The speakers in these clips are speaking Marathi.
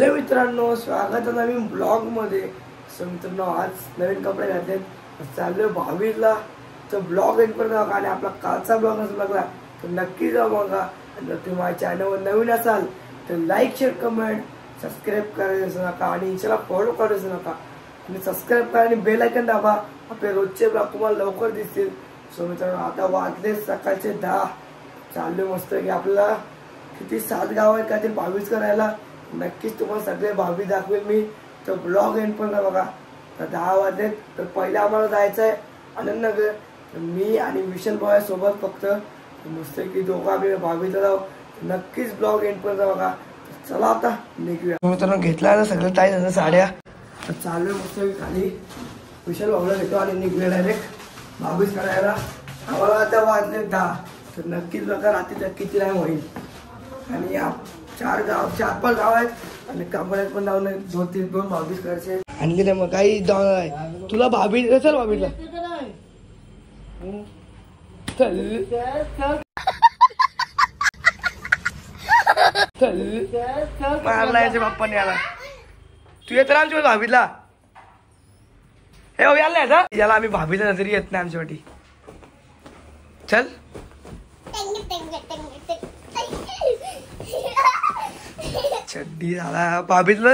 हॅलो मित्रांनो, स्वागत आहे नवीन ब्लॉग मध्ये। सो मित्रांनो, आज नवीन कपडे घातलेत, चाललोय 22 ला। तो ब्लॉग एंड पर्यंत बघा आणि आपला कालचा ब्लॉग नसेल बघला तर नक्की जाऊ बघा। आणि जर तुम्ही माझ्या चॅनलवर नवीन असाल तर लाईक शेअर कमेंट सबस्क्राईब करायचं विसरू नका आणि इंस्टाला फॉलो करायचं विसरू नका। तुम्ही सबस्क्राईब करा आणि बेल आयकॉन दाबा, आपले रोजचे ब्लॉग तुम्हाला लवकर दिसतील। सो मित्रांनो, आता वाजले सकाळचे 10। चाललोय मस्त की आपल्याला किती 7 गाव आहेत का ते 22 करायला। नक्कीच तुम्हाला सगळे 22 दाखवेल मी, तर ब्लॉग एंड पण बघा। तर 10 वाजलेत, तर पहिला आम्हाला जायचं आहे आनंदनगर। मी आणि विशाल भाऊ सोबत फक्त मस्त की दोघं आम्ही 22 ला जाऊ। नक्कीच ब्लॉग एंड पण बघा। चला आता निघूया। मित्रांनो, घेतला सगळं ताई झालं साड्या, तर चालू मस्त खाली विशाल भाऊला घेतो आणि निघूया डायरेक्ट 22 करायला। आम्हाला आता वाजले 10, तर नक्कीच बघा रात्री किती टाइम होईल। आणि 4-5 गाव आहेत आणि कांबळ्यात पण लावून 2-3 22 करायचे आणले। मग काही जाणार आहे तुला 22 चल 22 ला चल मारला याच्या बाप्पाने आला। तू येत ना आमच्या 22 ला? हे हो याला ना याला आम्ही 22 ला तरी येत नाही आमच्यासाठी। चल चड्डी झाला 22 ला।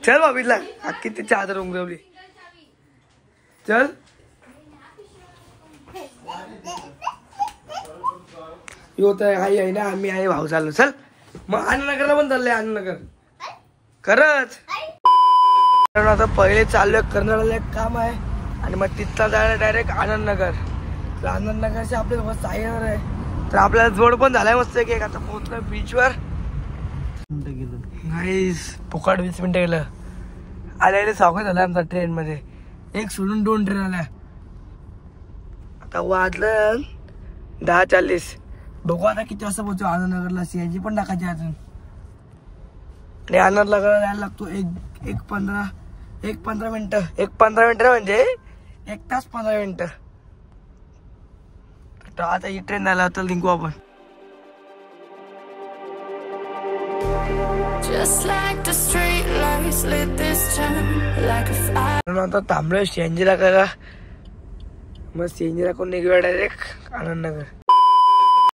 चल 22 ला किती चादर उमरवली। चल होत आहे ना, आम्ही आहे भाऊ चाललो। चल मग आनंदनगरला पण चाललंय, आनंदनगर खरंच। आता पहिले चाललोय कर्नाळ्याला एक काम आहे आणि मग तिथला जायला डायरेक्ट आनंदनगर। तर आनंदनगरचे आपल्यासोबत साई येणार आहे, तर आपल्याला जोड पण झालाय मस्त की। आता पोहोचलोय बीचवर। नाईस, फुकट 20 मिनिटं गेलं। आल्याला स्वागत झालं आमचा ट्रेन मध्ये। एक सोडून 2 ट्रेन आल्या। आता वाजलं 10:40। बघू आता किती वाजता पोहोचू आनंदनगरला। सीएनजी पण टाकायची अजून। आणि आनंदनगरला जायला लागतो एक 15 मिनिटं। 15 मिनिटं म्हणजे 1 तास 15 मिनिटं। तर आता ही ट्रेन झाला तर निघू आपण। आता थांबलोय सीएनजीला करा, मग सीएनजीला कोण निघूया डायरेक्ट आनंदनगर।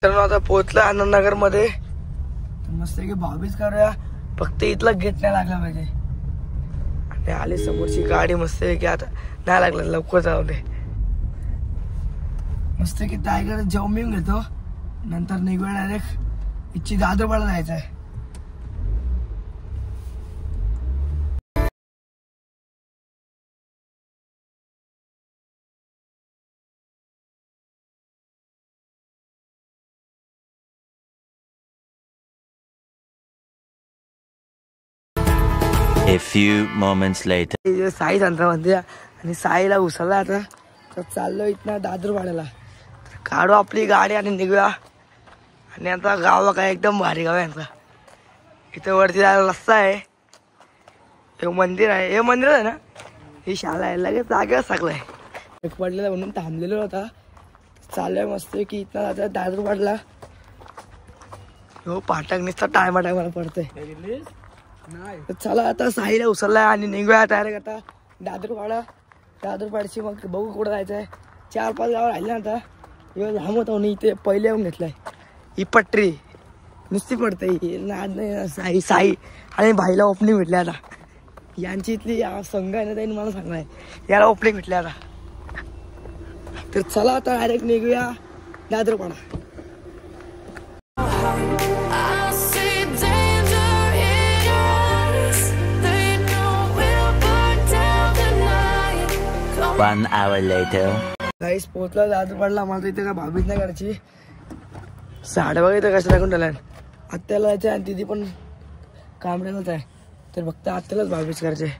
तर आता पोहोचलं आनंदनगर मध्ये, मस्त की 22 करूया। फक्त इथला गेट नाही लागला पाहिजे। आणि आली समोरची गाडी मस्त की, आता नाही लागला लवकर जाऊ दे। मस्त की टायगर जेवून घेतो, नंतर निघूया डायरेक्ट इच्छी दादरबाला जायचं आहे। A few moments later. Sai संत्रा म्हणते आणि साईला उचलला आता, तर चाललो इथनं दादरवाड्याला। काढू आपली गाडी आणि निघूया। आणि आता गाव काय एकदम भारी गाव आहे यांचा। इथे वरती जायला रस्ता आहे, हे मंदिर आहे, हे मंदिर आहे ना, ही शाळा आहे। लगेच जागेवर सगळं एक पडलेला म्हणून थांबलेलो होता। चाललोय मस्त की इथं आता दादरवाडला। हो पाठक नुसता टायमाला पडतंय। चला आता साईला उचललाय आणि निघूया डायरेक्ट आता दादरवाडा। दादरवाडची मग बघू कुठं जायचंय। 4-5 गाव राहिले ना आता। लांब होता म्हणून इथे पहिले येऊन घेतलाय। ही पटरी नुसती पडते नाद नाही। साई आणि भाईला ओपनिंग भेटले आता। यांची इथली संघ आहे ना, त्यांनी मला सांगलाय याला ओपनिंग भेटले आता। तर चला आता डायरेक्ट निघूया दादरवाडा। One hour later. गाईस पोहोचला दादरवाडला। मला इथे का 22 नाही करायची। साड्या बघा इथं कशा लागून ठेवल्या। आत्याला जायचं आणि तिथे पण कांबड्यालाच आहे, तर फक्त आत्यालाच 22 करायचे।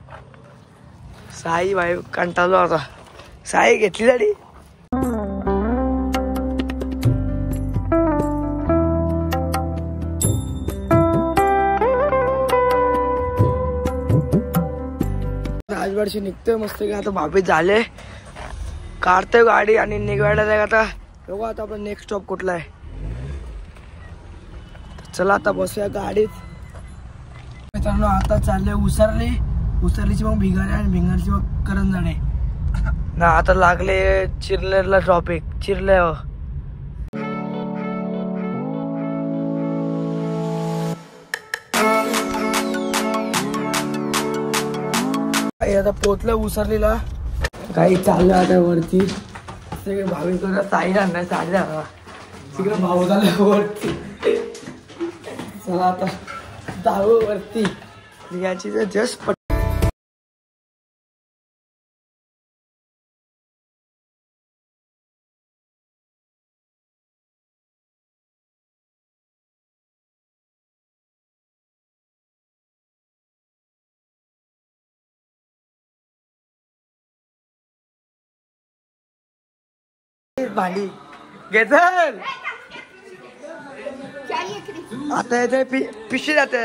साई भाई कंटाळलो आता। साई घेतली साडी। राजवाडशी निघतोय मस्त की। आता 22 झाले, काढतोय गाडी आणि निघायला जाय आता। बघू आता आपला नेक्स्ट स्टॉप कुठला आहे। चला आता बसूया गाडीत मित्रांनो आता चालले उसरलीची मग भिगारे आणि भिंगारची मग करंजाडे ना. आता लागले चिरलेरला ट्रॉपिक चिरले. आता पोचलं उसरलीला. काही चाललं आता वरती सगळे भाविक साई नाही चालले तिकडे भाऊ झालं वरती. चला आता जाऊ वरती. याची जस्ट भांडी घेतल आता येते पिशवी जाते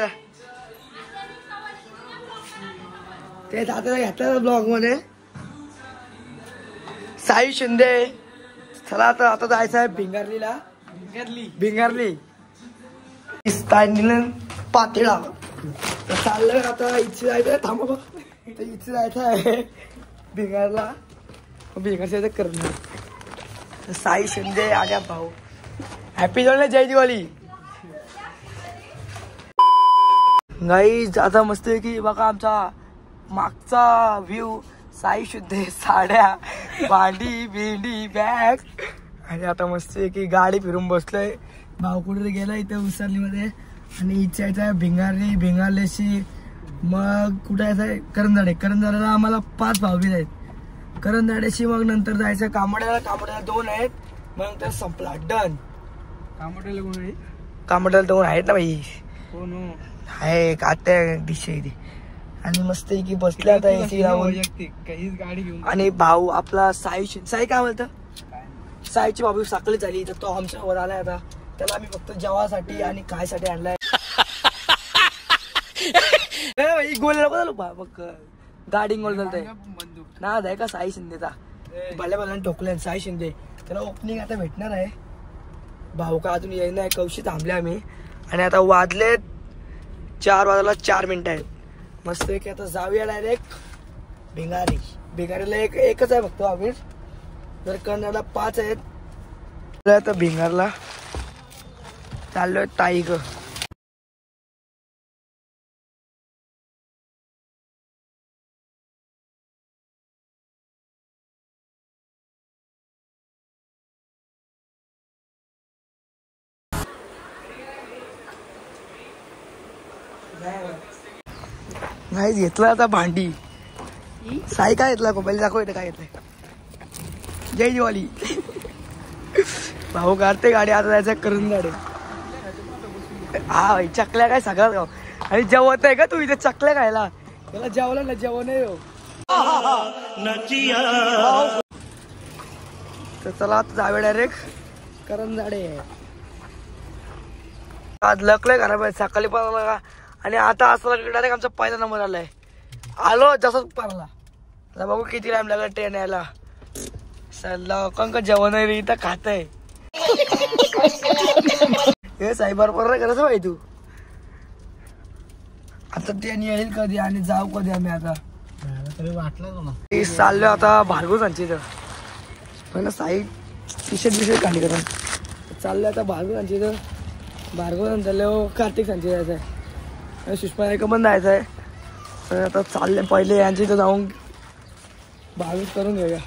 ते आता घेतलं ब्लॉग मध्ये. साई शिंदे. चला आता जायचं आहे भिंगारलीला. भिंगारली पातेळा चाललंय आता. इथे जायचं आहे थांबा इथे जायचं आहे भिंगारला. भिंगारचं करणार. साई शिंदे आल्या भाऊ. हॅपी दिवाळी जय दिवाळी गाईज. आता मस्त आहे की बघा आमचा मागचा व्ह्यू. साई शिंदे साड्या भांडी भेंडी बॅग आणि आता मस्त आहे की गाडी फिरून बसलोय. भाऊ कुठे गेला इथे उसरलीमध्ये आणि इच्छा आहे भिंगारलेशी मग कुठे यायचं करंजाडे. करंजाड्याला आम्हाला 5 भाऊबीज आहेत. करंजाड्याशी मग नंतर जायचं कामोड्याला 2 आहेत. मग नंतर संपला डन. कामोड्याला 2 आहेत ना भाई. आहे आता डिश इथे आणि मस्त की बसल्या आता एसी लावून. आणि भाऊ आपला साई काय म्हणतं साईची भाऊ साखळी झाली तर तो आमच्या वर आलाय. आता त्याला आम्ही फक्त जेवासाठी आणि खायसाठी आणलाय. गोल नको मग गाडी गोल चालतंय ना. आहे का साई शिंदेचा भल्या ठोकल्या साई शिंदे. त्याला ओपनिंग आता भेटणार आहे. भाऊ का अजून येईना. कौशी थांबले आम्ही आणि आता वाजले 4 वाजायला 4 मिनिटं आहेत. मस्त की आता जाऊया डायरेक्ट भिंगारीला एकच आहे फक्त आम्ही. जर करण्याला 5 आहेत. आता भिंगारला चाललोय ताईग. नाही घेतलं आता भांडी. साई काय घेतला पहिले दाखव इथे काय घेतलंय. जय दिवाळी. भाऊ काढते गाडी. आता जायचं करंजाडे. हा भाई चकल्या काय सगळं गाव. आणि जेवत आहे का तू इथे चकल्या खायला. त्याला जेवलं ना जेवण हो. तर चला आता जाऊया डायरेक्ट करंजाडे. आज लकलंय घरा सकाळी पण का. आणि आता असं डायरेक्ट आमचा पहिला नंबर आलाय. आलो जसं पारला. आता बघू किती टाइम लागला ट्रेन यायला. लोकांक जेवण इथं खात आहे. हे साईबार पर करायचं भाई तू. आता ट्रेन येईल कधी आणि जाऊ कधी आम्ही. आता वाटलं चाललो आता भार्गवसांची इथं. पण साई टी-शर्ट खाली करा. चाललोय आता भार्गवसांची इथं. भार्गव चाललो कार्तिक सांची जायचं आहे. सुषमा पण जायचं आहे. तर आता चालले पहिले यांच्या इथं जाऊन भावीस करून घेऊया.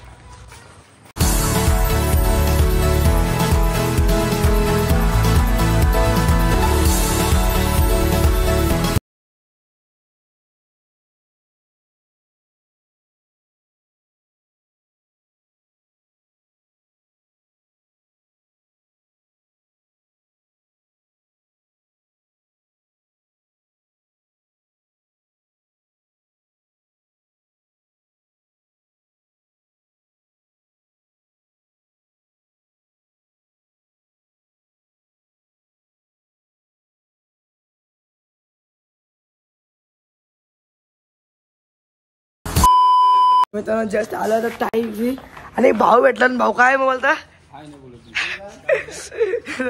मित्रांनो जस्ट आलं तर टाईम आणि भाऊ भेटला. भाऊ काय मग बोलता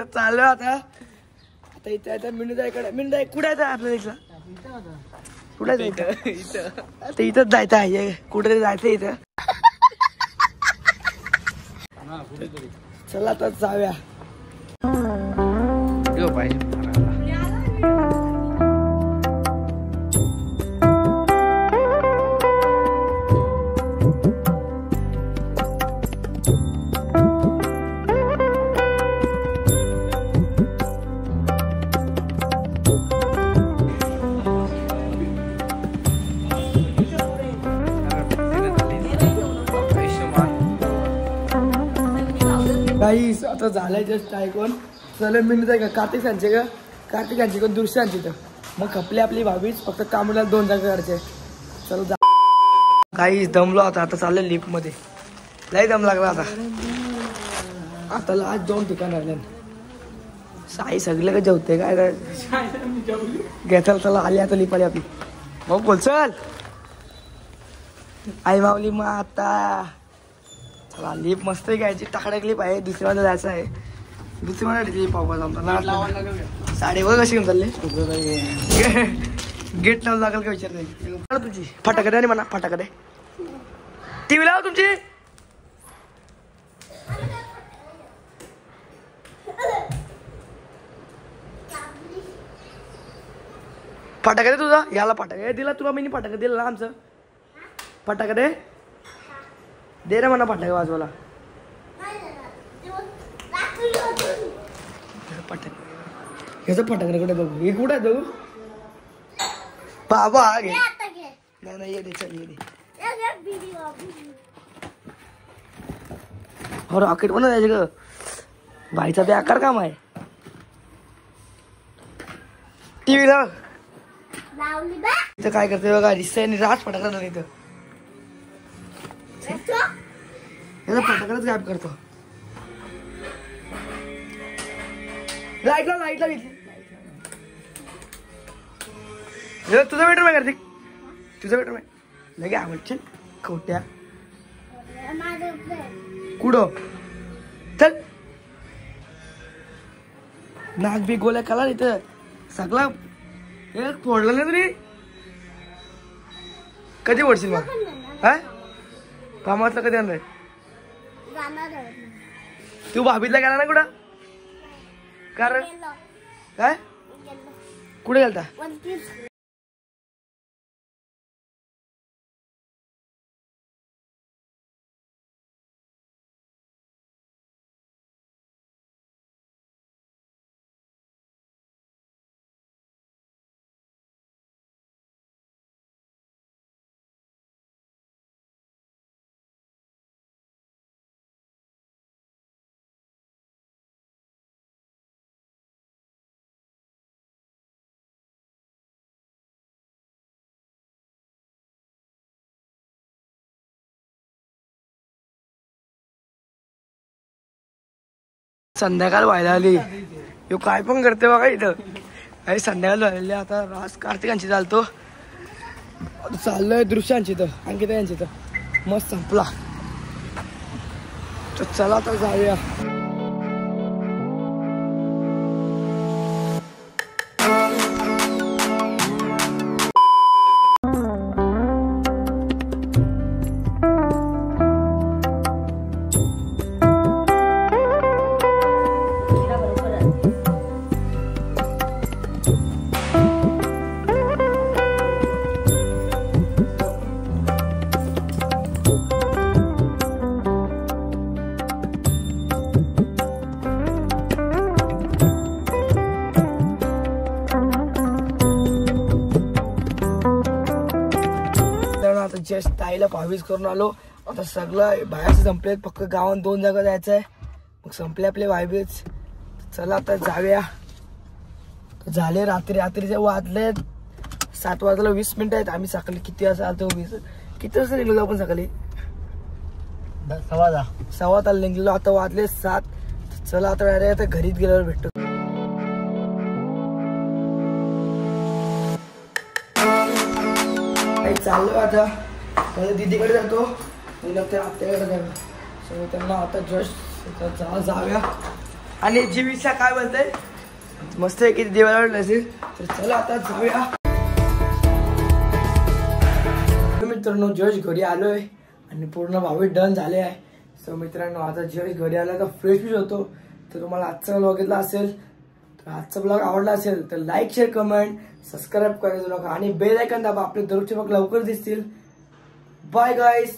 चालू आता. आता इथे मिनू इकडे मिनू कुठे आहे आपल्या इथला कुठे जायचं इथंच जायचं आहे कुठे जायचं इथं चला तर जाऊया काही आता झालंय जस्ट ऐकून चल मी का कार्तिकांचे कोण दुसऱ्यांची तर मग खपली आपली भाभीच फक्त कामाला 2 जागा करायचे चल जा काही दमलो आता चाललंय लिफ्ट मध्ये लय दम लागला आता लास्ट 2 ठिकाण राहिले साई सगळे का जेवते काय घेताल चला आली आता लिप आली आपली भाऊ बोल चल आई माऊली मग आता चला लिप मस्त घ्यायची टाकडा क्लिप आहे दुसऱ्या मध्ये जायचं आहे दुसरी मध्ये लिप आमचा साडे बघ कशी घेऊन चालले गेट लावून लागेल का विचार तुझी फटाकडे आणि म्हणा फटाकडे टीव्ही लाव तुमची फटाकडे तुझा याला फटाकडे दिला तुला मी फटाकडे दिला ना आमचं फटाकडे दे रे म्हणा फटाके वाजवायला ह्याचं फटाकडे कुठे बघू हे कुठे आहे बघू बाबा घे नाही ये दे चल ये दे हो रॉकेट पण द्यायचे ग बाईचा ते आकार काम आहे टीव्ही लाव इथं काय करते बघा रिसाईने रात फटाकडा इथं फटाकडाच गायब करतो लाईटला घेतली तुझं बेटर काय करते तुझं बेटर लगे आवडचे खोट्या कुठं चल नाक बी गोल्या कला इथं सगळा फोडलं नाही तरी कधी ओढशील मग हा कामातलं कधी आणलंय तू भाभीतला गेला ना कुठं कारण काय कुठे गेलता संध्याकाळ व्हायला आली यो काय पण करते बघा इथं अरे संध्याकाळ व्हायला आता राज कार्तिकांची चालतो चाललोय दृश्यांची तर अंकिता यांची तर मस्त संपला तर चला तर जाऊया जस्ट ताईला 22 करून आलो आता सगळं बाहेरचं संपले फक्त गावात 2 जागा जायचं आहे मग संपले आपले 22 चला आता जाऊया झाले रात्रीचे वाजले 7 वाजला 20 मिनिटं आहेत आम्ही सकाळी किती वाजता आलतो किती वाजता निघलो आपण सकाळी 6:15 निघलो आता वाजले 7 चला आता डायरेक्ट आता घरीच गेल्यावर भेटतो चाललो आता दीदीकडे जातो आत्याकडे जातो त्यांना आता जस्ट जाऊया आणि जी विषय काय बोलतंय मस्त आहे की देवाला असेल तर चला आता जाऊया मित्रांनो जयेश घरी आलोय आणि पूर्ण भावी डन झाले आहे. सो मित्रांनो आता जयेश घरी आला तर फ्रेश होतो. तर तुम्हाला आजचा ब्लॉग बघितला असेल तर आजचा ब्लॉग आवडला असेल तर लाईक शेअर कमेंट सबस्क्राईब करायचं नका आणि बेल आयकॉन दाबा. आपले दररोजचे ब्लॉग लवकर दिसतील. Bye guys.